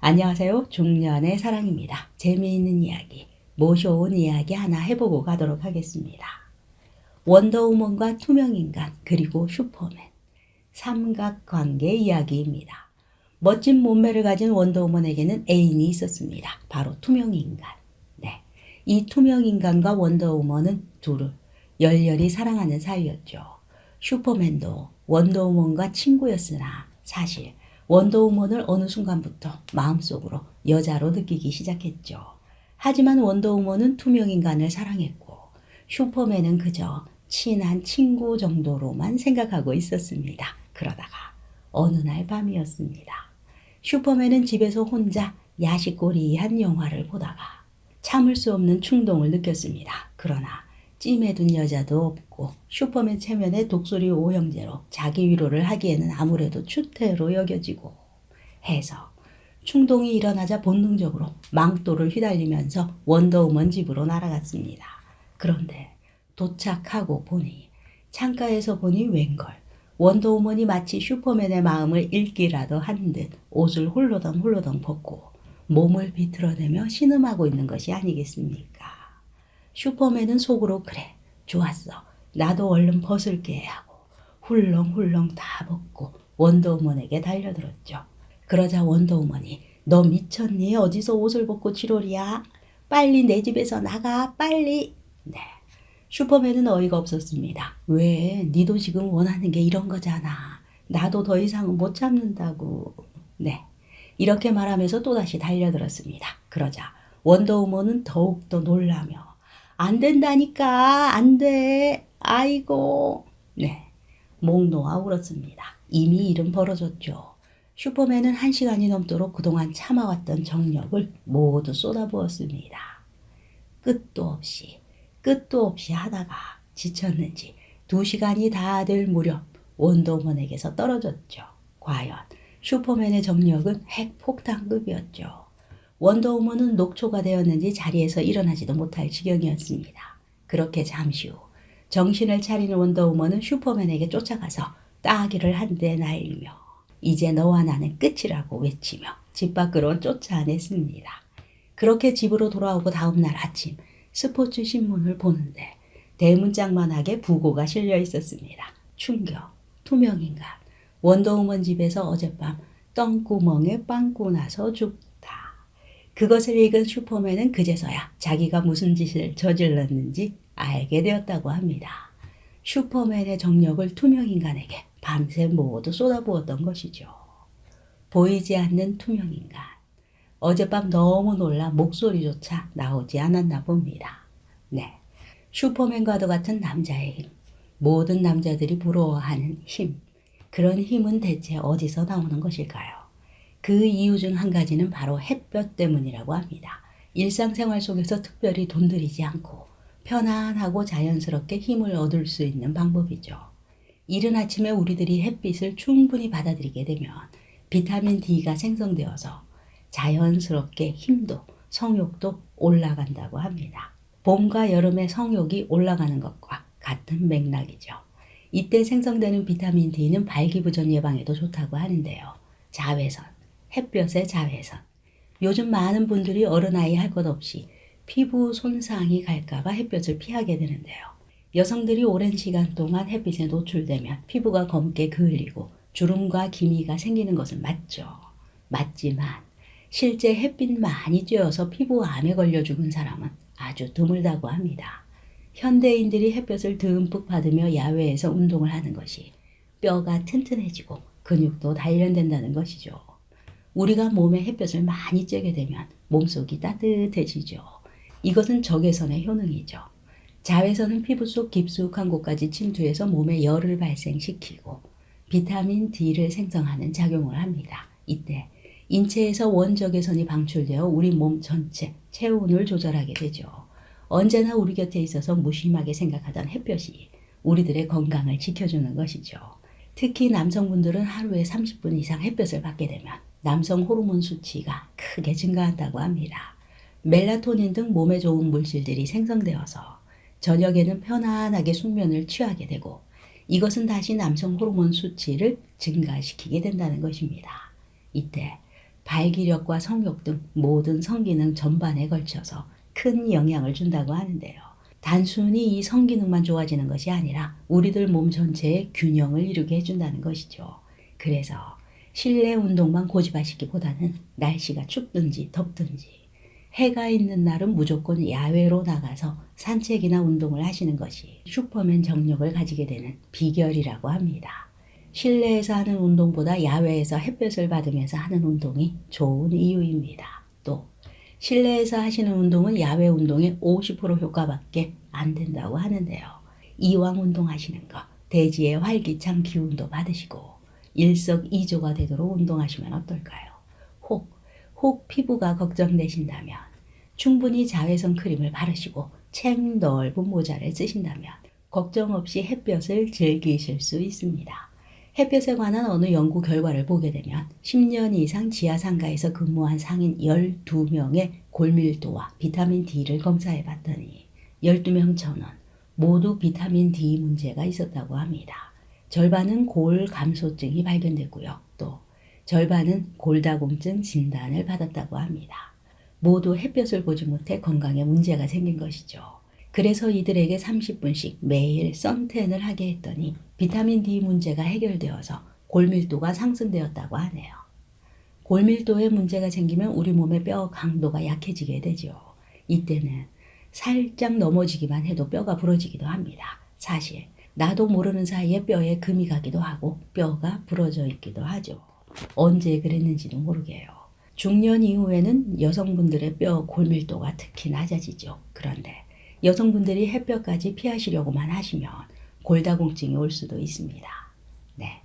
안녕하세요. 중년의 사랑입니다. 재미있는 이야기, 모셔온 이야기 하나 해보고 가도록 하겠습니다. 원더우먼과 투명인간 그리고 슈퍼맨, 삼각관계 이야기입니다. 멋진 몸매를 가진 원더우먼에게는 애인이 있었습니다. 바로 투명인간. 네, 이 투명인간과 원더우먼은 둘을 열렬히 사랑하는 사이였죠. 슈퍼맨도 원더우먼과 친구였으나 사실 원더우먼을 어느 순간부터 마음속으로 여자로 느끼기 시작했죠. 하지만 원더우먼은 투명인간을 사랑했고 슈퍼맨은 그저 친한 친구 정도로만 생각하고 있었습니다. 그러다가 어느 날 밤이었습니다. 슈퍼맨은 집에서 혼자 야식거리한 영화를 보다가 참을 수 없는 충동을 느꼈습니다. 그러나 찜해 둔 여자도 없고 슈퍼맨 체면의 독수리 오형제로 자기 위로를 하기에는 아무래도 추태로 여겨지고 해서 충동이 일어나자 본능적으로 망토를 휘날리면서 원더우먼 집으로 날아갔습니다. 그런데 도착하고 보니 창가에서 보니 웬걸 원더우먼이 마치 슈퍼맨의 마음을 읽기라도 한 듯 옷을 홀로덩 벗고 몸을 비틀어내며 신음하고 있는 것이 아니겠습니까? 슈퍼맨은 속으로 그래 좋았어 나도 얼른 벗을게 하고 훌렁훌렁 다 벗고 원더우먼에게 달려들었죠. 그러자 원더우먼이 너 미쳤니? 어디서 옷을 벗고 지롤이야? 빨리 내 집에서 나가 빨리. 네, 슈퍼맨은 어이가 없었습니다. 왜? 니도 지금 원하는 게 이런 거잖아. 나도 더 이상은 못 참는다고. 네, 이렇게 말하면서 또다시 달려들었습니다. 그러자 원더우먼은 더욱더 놀라며 안 된다니까 안 돼. 아이고. 네, 목 놓아 울었습니다. 이미 일은 벌어졌죠. 슈퍼맨은 1시간이 넘도록 그동안 참아왔던 정력을 모두 쏟아부었습니다. 끝도 없이 하다가 지쳤는지 2시간이 다 될 무렵 원더우먼에게서 떨어졌죠. 과연 슈퍼맨의 정력은 핵폭탄급이었죠. 원더우먼은 녹초가 되었는지 자리에서 일어나지도 못할 지경이었습니다. 그렇게 잠시 후 정신을 차리는 원더우먼은 슈퍼맨에게 쫓아가서 따귀를 한 대 날리며 이제 너와 나는 끝이라고 외치며 집 밖으로 쫓아냈습니다. 그렇게 집으로 돌아오고 다음날 아침 스포츠 신문을 보는데 대문짝만하게 부고가 실려 있었습니다. 충격, 투명인간, 원더우먼 집에서 어젯밤 똥구멍에 빵꾸 나서 죽다. 그것을 읽은 슈퍼맨은 그제서야 자기가 무슨 짓을 저질렀는지 알게 되었다고 합니다. 슈퍼맨의 정력을 투명인간에게 밤새 모두 쏟아부었던 것이죠. 보이지 않는 투명인간. 어젯밤 너무 놀라 목소리조차 나오지 않았나 봅니다. 네, 슈퍼맨과도 같은 남자의 힘. 모든 남자들이 부러워하는 힘. 그런 힘은 대체 어디서 나오는 것일까요? 그 이유 중 한 가지는 바로 햇볕 때문이라고 합니다. 일상생활 속에서 특별히 돈 들이지 않고 편안하고 자연스럽게 힘을 얻을 수 있는 방법이죠. 이른 아침에 우리들이 햇빛을 충분히 받아들이게 되면 비타민 D가 생성되어서 자연스럽게 힘도 성욕도 올라간다고 합니다. 봄과 여름에 성욕이 올라가는 것과 같은 맥락이죠. 이때 생성되는 비타민 D는 발기부전 예방에도 좋다고 하는데요. 자외선, 햇볕의 자외선. 요즘 많은 분들이 어른아이 할 것 없이 피부 손상이 갈까봐 햇볕을 피하게 되는데요. 여성들이 오랜 시간 동안 햇빛에 노출되면 피부가 검게 그을리고 주름과 기미가 생기는 것은 맞죠. 맞지만 실제 햇빛 많이 쬐어서 피부암에 걸려 죽은 사람은 아주 드물다고 합니다. 현대인들이 햇볕을 듬뿍 받으며 야외에서 운동을 하는 것이 뼈가 튼튼해지고 근육도 단련된다는 것이죠. 우리가 몸에 햇볕을 많이 쬐게 되면 몸속이 따뜻해지죠. 이것은 적외선의 효능이죠. 자외선은 피부 속 깊숙한 곳까지 침투해서 몸에 열을 발생시키고 비타민 D를 생성하는 작용을 합니다. 이때 인체에서 원적외선이 방출되어 우리 몸 전체 체온을 조절하게 되죠. 언제나 우리 곁에 있어서 무심하게 생각하던 햇볕이 우리들의 건강을 지켜주는 것이죠. 특히 남성분들은 하루에 30분 이상 햇볕을 받게 되면 남성 호르몬 수치가 크게 증가한다고 합니다. 멜라토닌 등 몸에 좋은 물질들이 생성되어서 저녁에는 편안하게 숙면을 취하게 되고 이것은 다시 남성 호르몬 수치를 증가시키게 된다는 것입니다. 이때 발기력과 성욕 등 모든 성기능 전반에 걸쳐서 큰 영향을 준다고 하는데요. 단순히 이 성기능만 좋아지는 것이 아니라 우리들 몸 전체의 균형을 이루게 해준다는 것이죠. 그래서 실내 운동만 고집하시기보다는 날씨가 춥든지 덥든지 해가 있는 날은 무조건 야외로 나가서 산책이나 운동을 하시는 것이 슈퍼맨 정력을 가지게 되는 비결이라고 합니다. 실내에서 하는 운동보다 야외에서 햇볕을 받으면서 하는 운동이 좋은 이유입니다. 또 실내에서 하시는 운동은 야외 운동의 50% 효과밖에 안 된다고 하는데요. 이왕 운동하시는 거 대지의 활기찬 기운도 받으시고 일석이조가 되도록 운동하시면 어떨까요? 혹 피부가 걱정되신다면 충분히 자외선 크림을 바르시고 책 넓은 모자를 쓰신다면 걱정 없이 햇볕을 즐기실 수 있습니다. 햇볕에 관한 어느 연구 결과를 보게 되면 10년 이상 지하상가에서 근무한 상인 12명의 골밀도와 비타민 D를 검사해 봤더니 12명 전원 모두 비타민 D 문제가 있었다고 합니다. 절반은 골 감소증이 발견됐고요. 또 절반은 골다공증 진단을 받았다고 합니다. 모두 햇볕을 보지 못해 건강에 문제가 생긴 것이죠. 그래서 이들에게 30분씩 매일 선탠을 하게 했더니 비타민 D 문제가 해결되어서 골밀도가 상승되었다고 하네요. 골밀도에 문제가 생기면 우리 몸의 뼈 강도가 약해지게 되죠. 이때는 살짝 넘어지기만 해도 뼈가 부러지기도 합니다. 사실 나도 모르는 사이에 뼈에 금이 가기도 하고 뼈가 부러져 있기도 하죠. 언제 그랬는지도 모르게요. 중년 이후에는 여성분들의 뼈 골밀도가 특히 낮아지죠. 그런데 여성분들이 햇볕까지 피하시려고만 하시면 골다공증이 올 수도 있습니다. 네,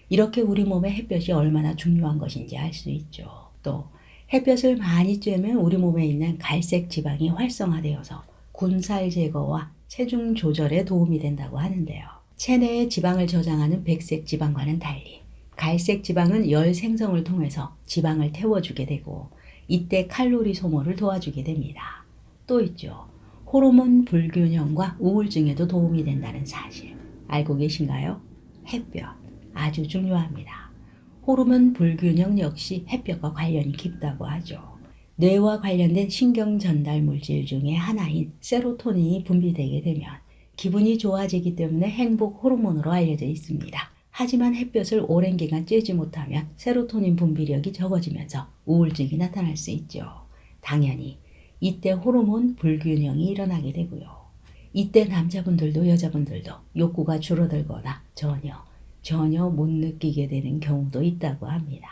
이렇게 우리 몸에 햇볕이 얼마나 중요한 것인지 알 수 있죠. 또 햇볕을 많이 쬐면 우리 몸에 있는 갈색 지방이 활성화되어서 군살 제거와 체중 조절에 도움이 된다고 하는데요. 체내의 지방을 저장하는 백색 지방과는 달리 갈색 지방은 열 생성을 통해서 지방을 태워주게 되고 이때 칼로리 소모를 도와주게 됩니다. 또 있죠. 호르몬 불균형과 우울증에도 도움이 된다는 사실 알고 계신가요? 햇볕 아주 중요합니다. 호르몬 불균형 역시 햇볕과 관련이 깊다고 하죠. 뇌와 관련된 신경 전달 물질 중에 하나인 세로토닌이 분비되게 되면 기분이 좋아지기 때문에 행복 호르몬으로 알려져 있습니다. 하지만 햇볕을 오랜 기간 쬐지 못하면 세로토닌 분비력이 적어지면서 우울증이 나타날 수 있죠. 당연히 이때 호르몬 불균형이 일어나게 되고요. 이때 남자분들도 여자분들도 욕구가 줄어들거나 전혀 못 느끼게 되는 경우도 있다고 합니다.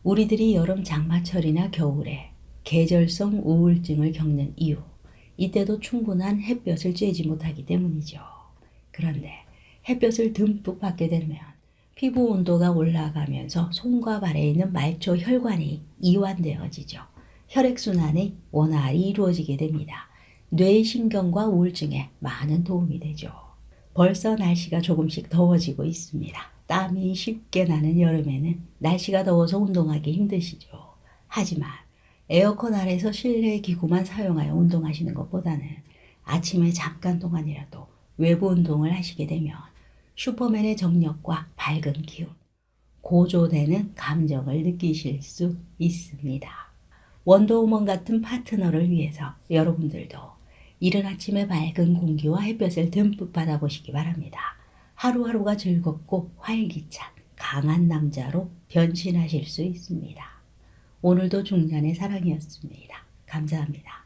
우리들이 여름 장마철이나 겨울에 계절성 우울증을 겪는 이유, 이때도 충분한 햇볕을 쬐지 못하기 때문이죠. 그런데 햇볕을 듬뿍 받게 되면 피부 온도가 올라가면서 손과 발에 있는 말초 혈관이 이완되어지죠. 혈액순환이 원활히 이루어지게 됩니다. 뇌신경과 우울증에 많은 도움이 되죠. 벌써 날씨가 조금씩 더워지고 있습니다. 땀이 쉽게 나는 여름에는 날씨가 더워서 운동하기 힘드시죠. 하지만 에어컨 아래서 실내 기구만 사용하여 운동하시는 것보다는 아침에 잠깐 동안이라도 외부 운동을 하시게 되면 슈퍼맨의 정력과 밝은 기운, 고조되는 감정을 느끼실 수 있습니다. 원더우먼 같은 파트너를 위해서 여러분들도 이른 아침에 밝은 공기와 햇볕을 듬뿍 받아보시기 바랍니다. 하루하루가 즐겁고 활기찬 강한 남자로 변신하실 수 있습니다. 오늘도 중년의 사랑이었습니다. 감사합니다.